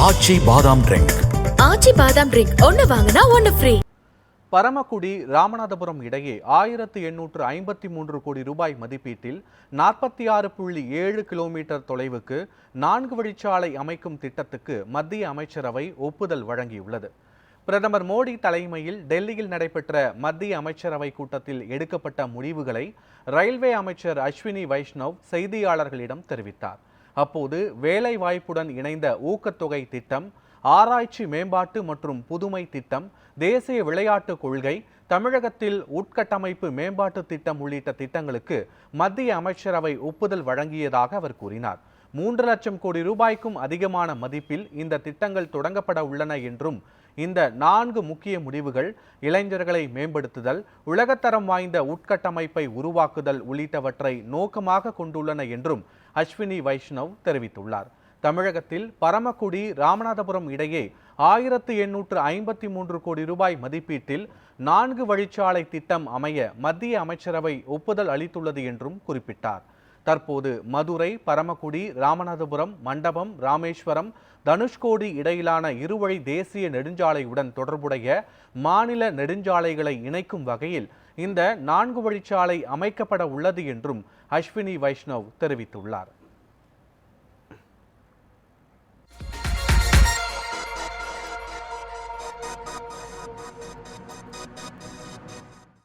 ஆச்சி பாதாம் ட்ரிங்க். ஆச்சி பாதாம் ட்ரிங்க் ஒன்னு வாங்கினா ஒன்னு ஃப்ரீ. பரமக்குடி ராமநாதபுரம் இடையே 1853 கோடி ரூபாய் மதிப்பீட்டில் 46.7 கிலோமீட்டர் தொலைவுக்கு 4 வழிச்சாலை அமைக்கும் திட்டத்துக்கு மத்திய அமைச்சரவை ஒப்புதல் வழங்கியுள்ளது. பிரதமர் மோடி தலைமையில் டெல்லியில் நடைபெற்ற மத்திய அமைச்சரவை கூட்டத்தில் எடுக்கப்பட்ட முடிவுகளை ரயில்வே அமைச்சர் அஸ்வினி வைஷ்ணவ் செய்தியாளர்களிடம் தெரிவித்தார். அப்போது வேலை வாய்ப்புடன் இணைந்த ஊக்கத்தொகை திட்டம், ஆராய்ச்சி மேம்பாட்டு மற்றும் புதுமை திட்டம், தேசிய விளையாட்டு கொள்கை, தமிழகத்தில் உட்கட்டமைப்பு மேம்பாட்டு திட்டம் உள்ளிட்ட திட்டங்களுக்கு மத்திய அமைச்சரவை ஒப்புதல் வழங்கியதாக அவர் கூறினார். 3 லட்சம் கோடி ரூபாய்க்கும் அதிகமான மதிப்பில் இந்த திட்டங்கள் தொடங்கப்பட உள்ளன என்றும், இந்த 4 முக்கிய முடிவுகள் இளைஞர்களை மேம்படுத்துதல், உலகத்தரம் வாய்ந்த உட்கட்டமைப்பை உருவாக்குதல் உள்ளிட்டவற்றை நோக்கமாக கொண்டுள்ளன என்றும் அஸ்வினி வைஷ்ணவ் தெரிவித்துள்ளார். தமிழகத்தில் பரமக்குடி ராமநாதபுரம் இடையே 1853 கோடி ரூபாய் மதிப்பீட்டில் 4 வழிச்சாலை திட்டம் அமைய மத்திய அமைச்சரவை ஒப்புதல் அளித்துள்ளது என்றும் குறிப்பிட்டார். தற்போது மதுரை, பரமக்குடி, ராமநாதபுரம், மண்டபம், ராமேஸ்வரம், தனுஷ்கோடி இடையிலான இருவழி தேசிய நெடுஞ்சாலையுடன் தொடர்புடைய மாநில நெடுஞ்சாலைகளை இணைக்கும் வகையில் இந்த 4 வழிச்சாலை அமைக்கப்பட உள்ளது என்றும் அஸ்வினி வைஷ்ணவ் தெரிவித்துள்ளார்.